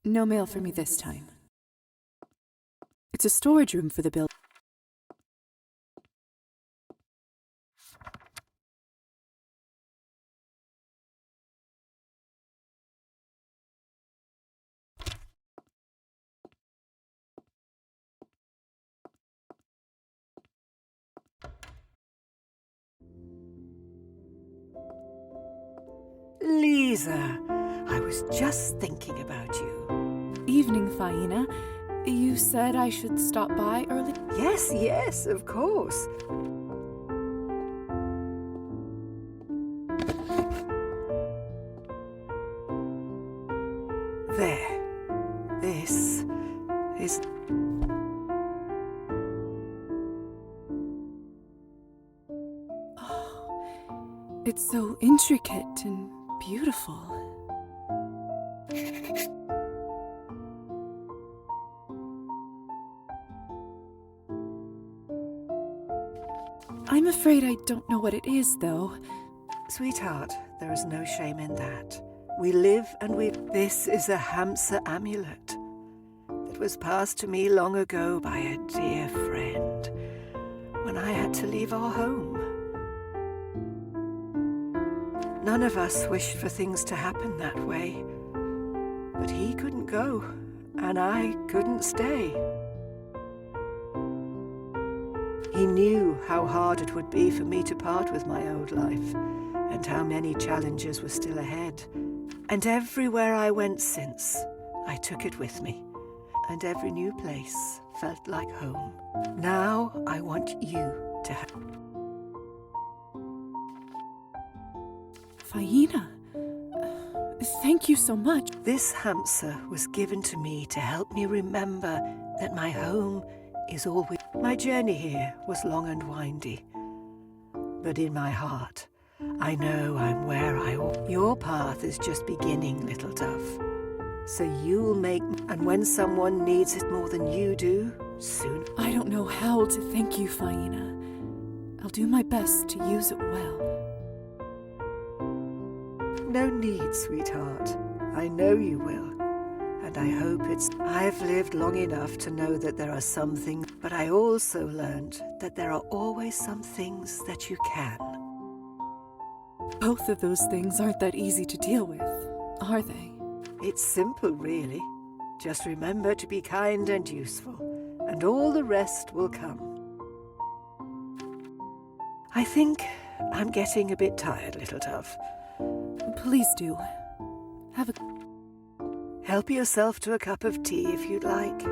No mail for me this time. It's a storage room for the building. Lisa, I was just thinking about you. Evening, Faina. You said I should stop by early? Yes, of course. There. This is... Oh, it's so intricate and beautiful. I'm afraid I don't know what it is, though. Sweetheart, there is no shame in that. We live and we... This is a Hamsa amulet that was passed to me long ago by a dear friend when I had to leave our home. None of us wished for things to happen that way, but he couldn't go, and I couldn't stay. He knew how hard it would be for me to part with my old life, and how many challenges were still ahead. And everywhere I went since, I took it with me, and every new place felt like home. Now I want you to have... Faina, thank you so much. This Hamsa was given to me to help me remember that my home is always... My journey here was long and windy, but in my heart, I know I'm where I ought. Your path is just beginning, little dove. So you'll make... And when someone needs it more than you do, soon... I don't know how to thank you, Faina. I'll do my best to use it well. No need, sweetheart. I know you will. And I hope it's... I've lived long enough to know that there are some things, but I also learned that there are always some things that you can. Both of those things aren't that easy to deal with, are they? It's simple, really. Just remember to be kind and useful, and all the rest will come. I think I'm getting a bit tired, little dove. Please do. Have a... Help yourself to a cup of tea if you'd like.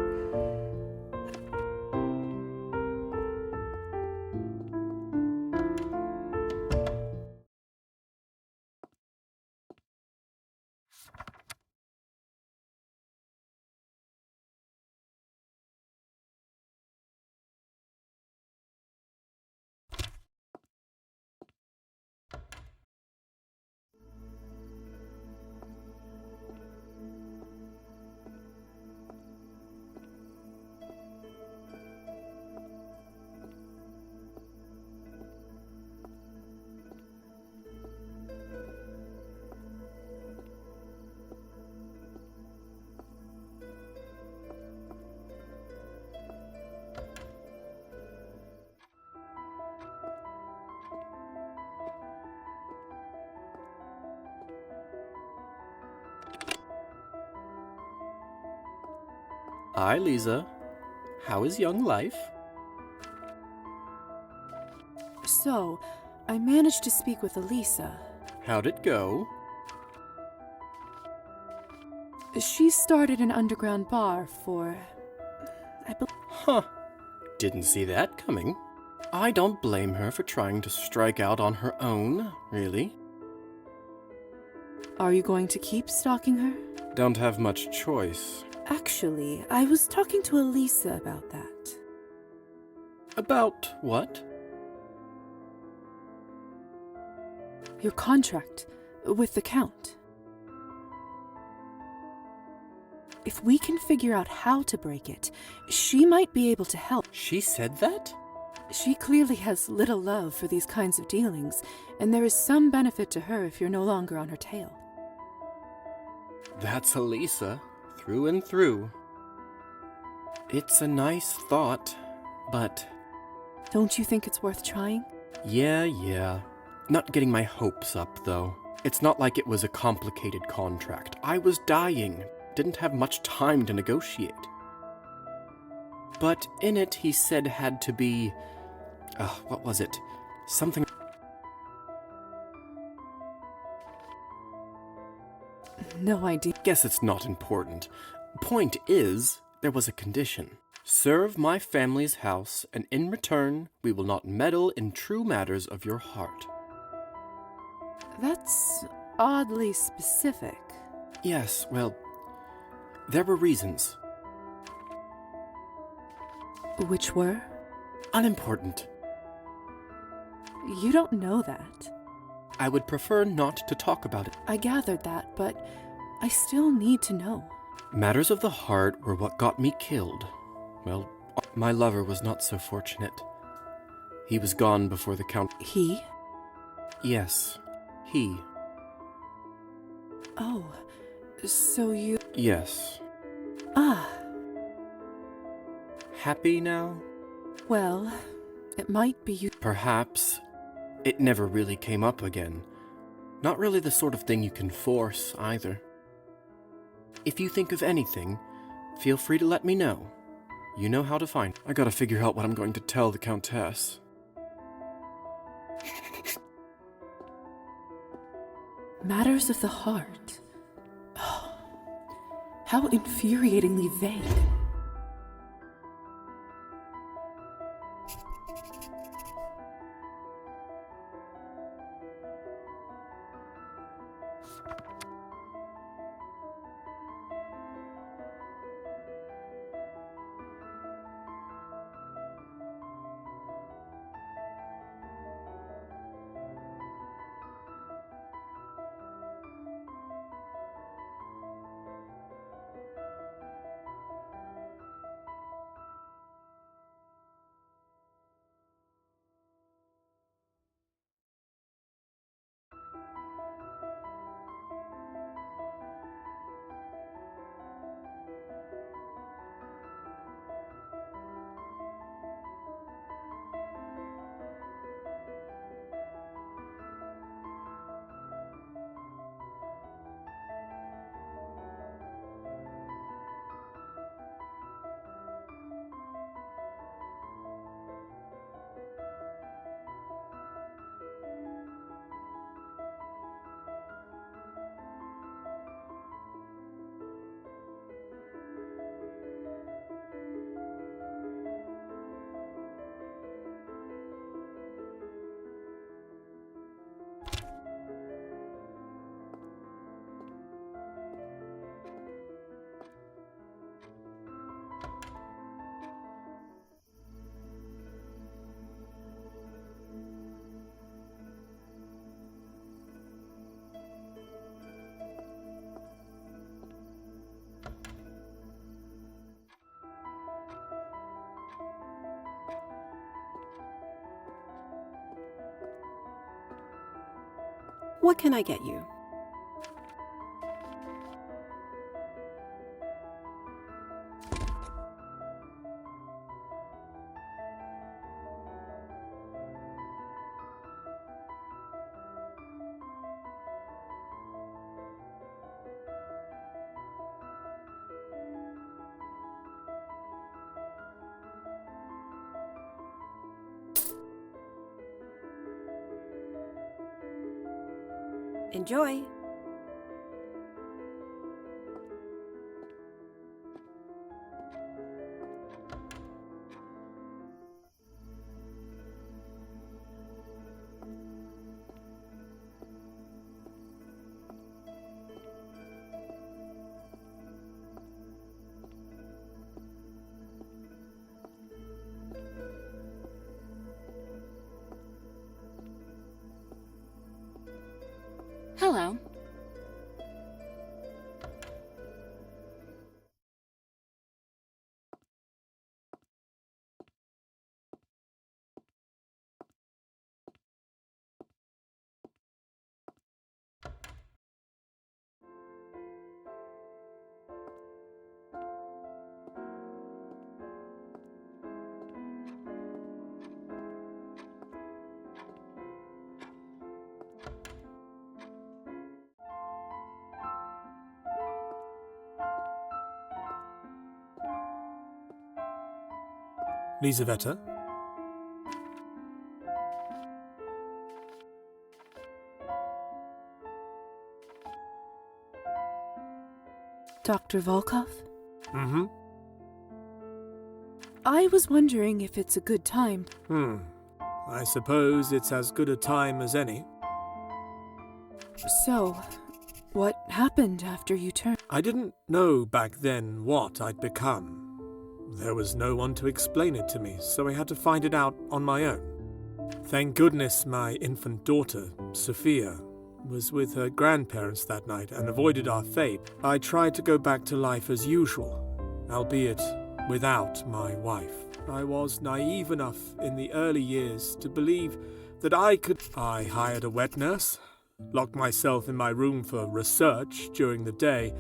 Hi, Lisa. How is young life? So, I managed to speak with Elisa. How'd it go? She started an underground bar for... Huh. Didn't see that coming. I don't blame her for trying to strike out on her own, really. Are you going to keep stalking her? Don't have much choice. Actually, I was talking to Elisa about that. About what? Your contract with the Count. If we can figure out how to break it, she might be able to help. She said that? She clearly has little love for these kinds of dealings, and there is some benefit to her if you're no longer on her tail. That's Elisa. through and through. It's a nice thought, but Don't you think it's worth trying? yeah. Not getting my hopes up, though. It's not like it was a complicated contract. I was dying, didn't have much time to negotiate. But in it, he said had to be... what was it? Something... No idea. Guess it's not important. Point is, there was a condition. Serve my family's house, and in return, we will not meddle in true matters of your heart. That's oddly specific. Yes, well, there were reasons. Which were? Unimportant. You don't know that. I would prefer not to talk about it. I gathered that, but I still need to know. Matters of the heart were what got me killed. Well, my lover was not so fortunate. He was gone before the count. He? Yes, he. Oh, so you... Yes. Ah, Happy now? well, it might be you... Perhaps. It never really came up again. Not really the sort of thing you can force, either. If you think of anything, feel free to let me know. You know how to find. I gotta figure out what I'm going to tell the Countess. Matters of the heart. Oh, how infuriatingly vague. What can I get you? Enjoy! Hello. Lisaveta? Dr. Volkov? Mm-hmm. I was wondering if it's a good time. I suppose it's as good a time as any. So, what happened after you turned? I didn't know back then what I'd become. There was no one to explain it to me, so I had to find it out on my own. Thank goodness my infant daughter, Sophia, was with her grandparents that night and avoided our fate. I tried to go back to life as usual, albeit without my wife. I was naive enough in the early years to believe that I could. I hired a wet nurse, locked myself in my room for research during the day,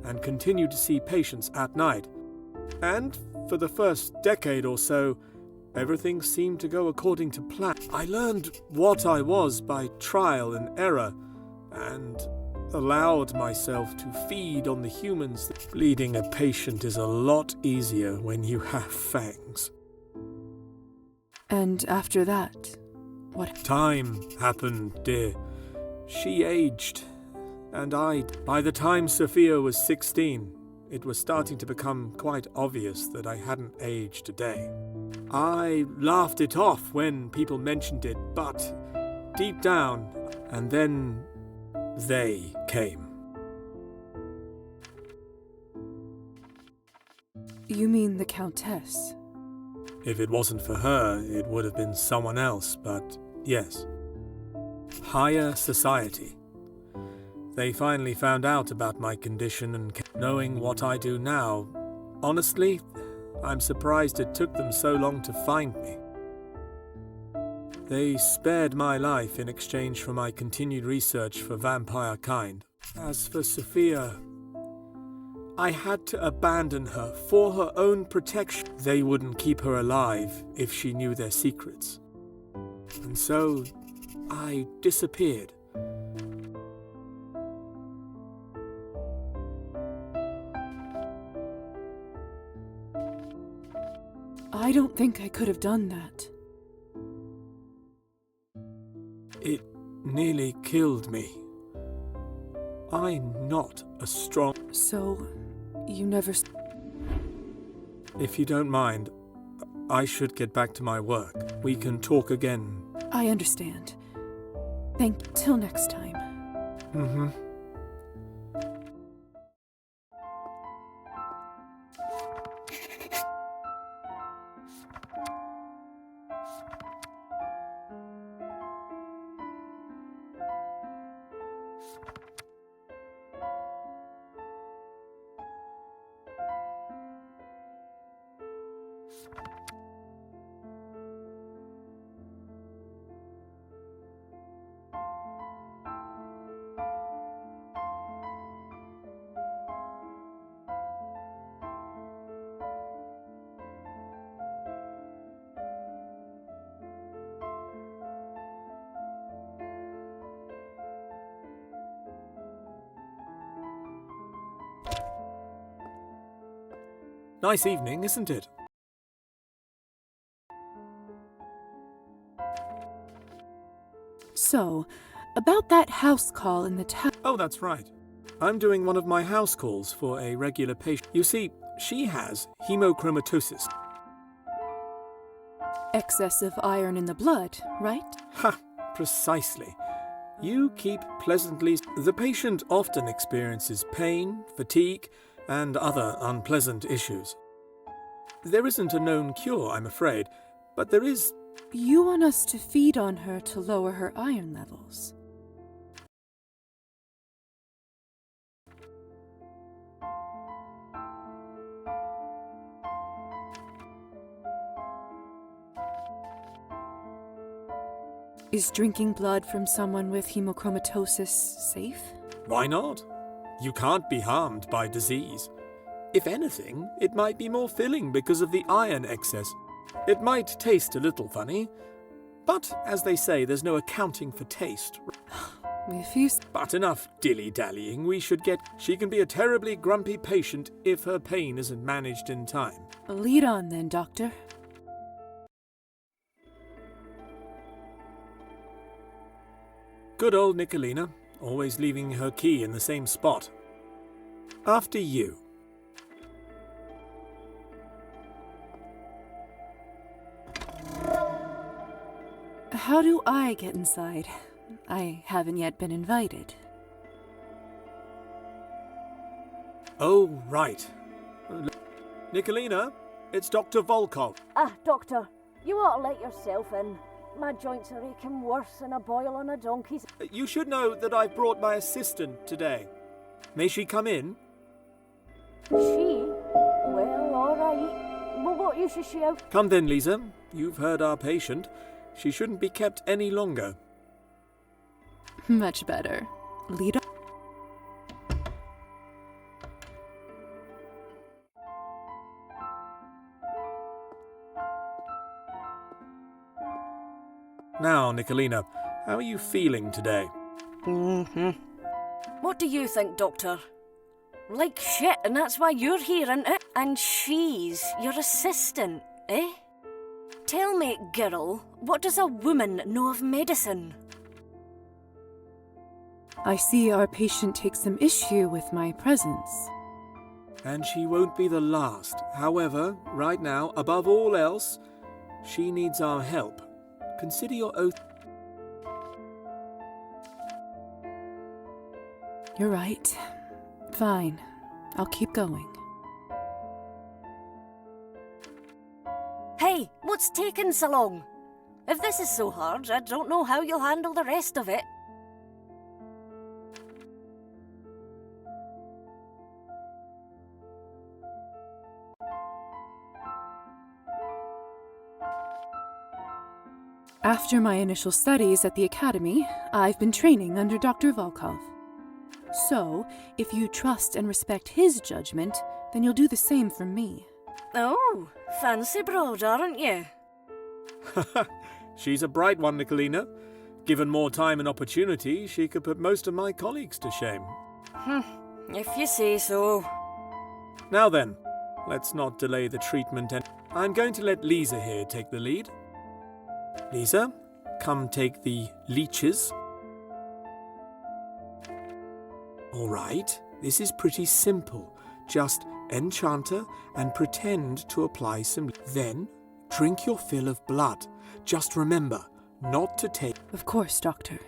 and continued to see patients at night. And for the first decade or so, everything seemed to go according to plan. I learned what I was by trial and error, and allowed myself to feed on the humans. Bleeding a patient is a lot easier when you have fangs. And after that, what? Time happened, dear. She aged, and I. By the time Sophia was 16, it was starting to become quite obvious that I hadn't aged a day. I laughed it off when people mentioned it, but deep down, and then they came. You mean the Countess? If it wasn't for her, it would have been someone else, but yes. Higher society. They finally found out about my condition and knowing what I do now. Honestly, I'm surprised it took them so long to find me. They spared my life in exchange for my continued research for vampire kind. As for Sophia, I had to abandon her for her own protection. They wouldn't keep her alive if she knew their secrets. And so, I disappeared. I don't think I could have done that. It nearly killed me. I'm not a strong... So, you never... If you don't mind, I should get back to my work. We can talk again. I understand. Till next time. Mm-hmm. Nice evening, isn't it? So, about that house call in the town... Oh, that's right. I'm doing one of my house calls for a regular patient. You see, she has hemochromatosis. Excess of iron in the blood, right? Ha! Precisely. You keep pleasantly... The patient often experiences pain, fatigue, and other unpleasant issues. There isn't a known cure, I'm afraid, but there is... You want us to feed on her to lower her iron levels. Is drinking blood from someone with hemochromatosis safe? Why not? You can't be harmed by disease. If anything, it might be more filling because of the iron excess. It might taste a little funny, but as they say, there's no accounting for taste. If you... But enough dilly-dallying, we should get... She can be a terribly grumpy patient if her pain isn't managed in time. Lead on then, Doctor. Good old Nicolina, always leaving her key in the same spot. After you. How do I get inside? I haven't yet been invited. Oh, right. Nicolina, it's Dr. Volkov. Ah, Doctor, you ought to let yourself in. My joints are aching worse than a boil on a donkey's. You should know that I've brought my assistant today. May she come in? She? Well, all right. Well, what use is she out? Come then, Lisa. You've heard our patient. She shouldn't be kept any longer. Much better. Lead on. Now, Nicolina, how are you feeling today? What do you think, Doctor? Like shit, and that's why you're here, isn't it? And she's your assistant, eh? Tell me, girl, what does a woman know of medicine? I see our patient takes some issue with my presence. And she won't be the last. However, right now, above all else, she needs our help. Consider your oath. You're right. Fine. I'll keep going. Hey, what's taking so long? If this is so hard, I don't know how you'll handle the rest of it. After my initial studies at the academy, I've been training under Dr. Volkov. So, if you trust and respect his judgment, then you'll do the same for me. Oh, fancy broad, aren't you? She's a bright one, Nicolina. Given more time and opportunity, she could put most of my colleagues to shame. If you say so. Now then, let's not delay the treatment. I'm going to let Lisa here take the lead. Lisa, come take the leeches. All right, this is pretty simple. Just enchant her and pretend to apply some. Then, drink your fill of blood. Just remember, not to take. Of course, Doctor.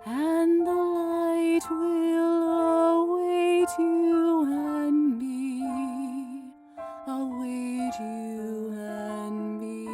And the light will await you and me, await you and me.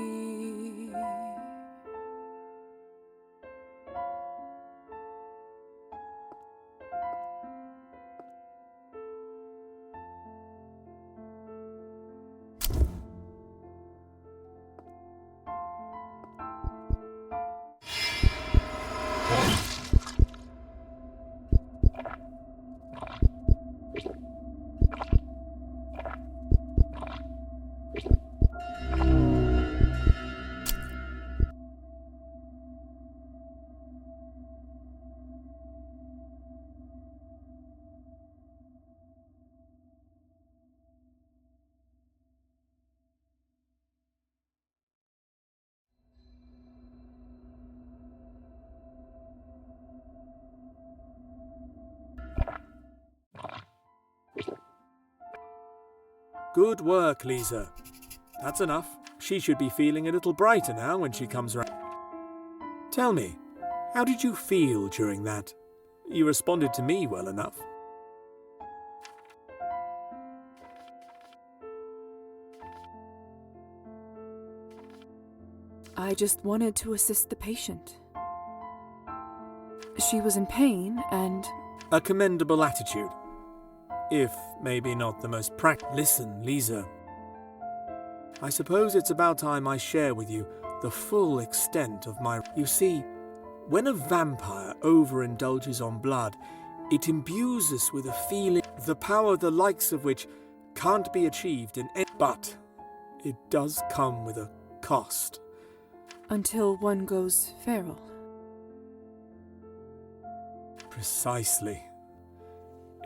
Good work, Lisa. That's enough. She should be feeling a little brighter now when she comes round. Tell me, how did you feel during that? You responded to me well enough. I just wanted to assist the patient. She was in pain and... A commendable attitude. If maybe not the most Listen, Lisa. I suppose it's about time I share with you the full extent of my... You see, when a vampire overindulges on blood, it imbues us with a feeling, the power the likes of which can't be achieved in any... But it does come with a cost. Until one goes feral. Precisely.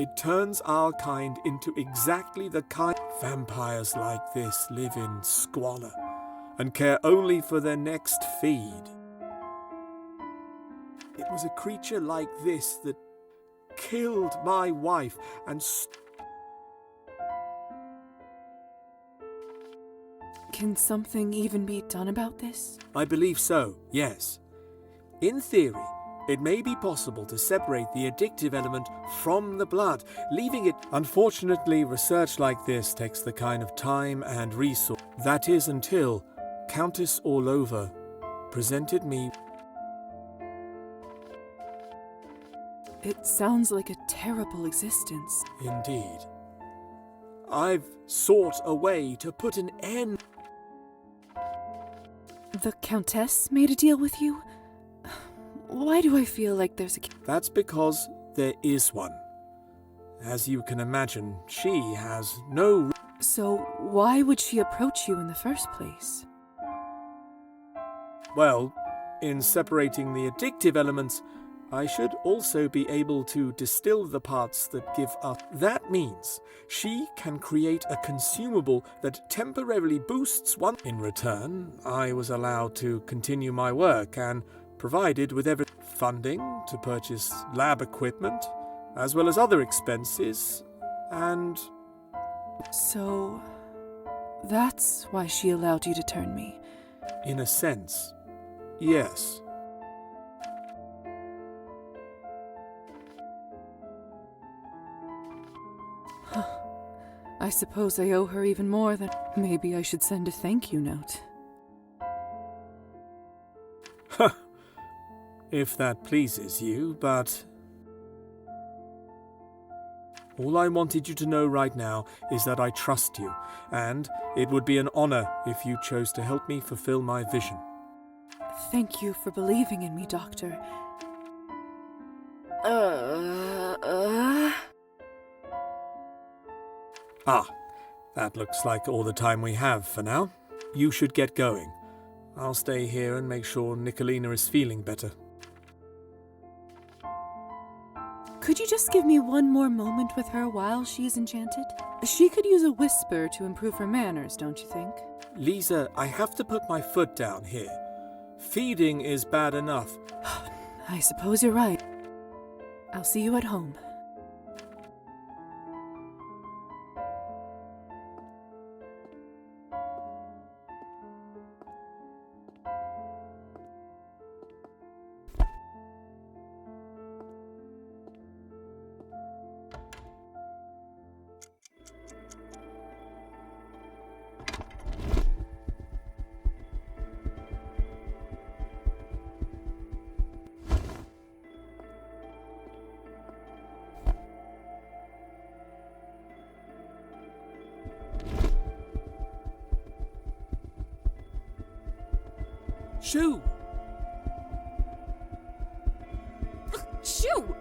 It turns our kind into exactly the kind. Vampires like this live in squalor and care only for their next feed. It was a creature like this that killed my wife and Can something even be done about this? I believe so, yes. In theory, it may be possible to separate the addictive element from the blood, leaving it. Unfortunately, research like this takes the kind of time and resource. That is until Countess Orlova presented me. It sounds like a terrible existence. Indeed. I've sought a way to put an end. The Countess made a deal with you? Why do I feel like there's a... That's because there is one. As you can imagine, she has no... So why would she approach you in the first place? Well, in separating the addictive elements, I should also be able to distill the parts that give up. That means she can create a consumable that temporarily boosts one. In return, I was allowed to continue my work and provided with every funding to purchase lab equipment, as well as other expenses, and... So that's why she allowed you to turn me. In a sense, yes. I suppose I owe her even more than... Maybe I should send a thank you note. If that pleases you, but... All I wanted you to know right now is that I trust you, and it would be an honor if you chose to help me fulfill my vision. Thank you for believing in me, Doctor. Ah, that looks like all the time we have for now. You should get going. I'll stay here and make sure Nicolina is feeling better. Could you just give me one more moment with her while she is enchanted? She could use a whisper to improve her manners, don't you think? Lisa, I have to put my foot down here. Feeding is bad enough. I suppose you're right. I'll see you at home. Shoo! Shoo!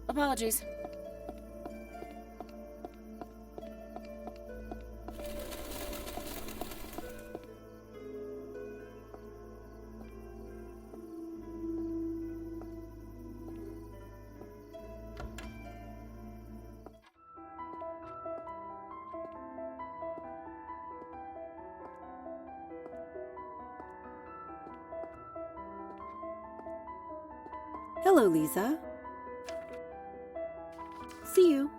Apologies. Hello, Lisa. See you.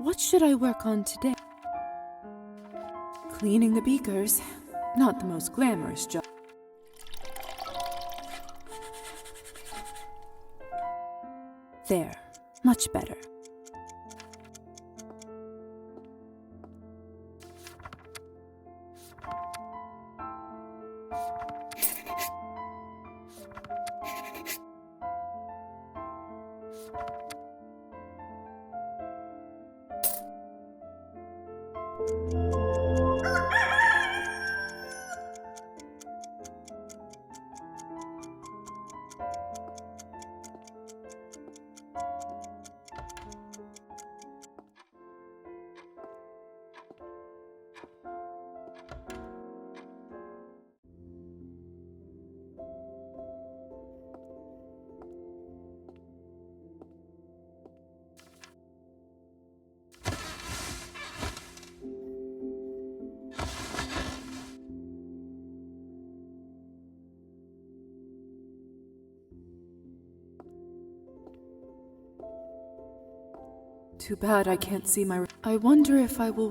What should I work on today? Cleaning the beakers. Not the most glamorous job. There. Much better. Too bad I can't see my... I wonder if I will...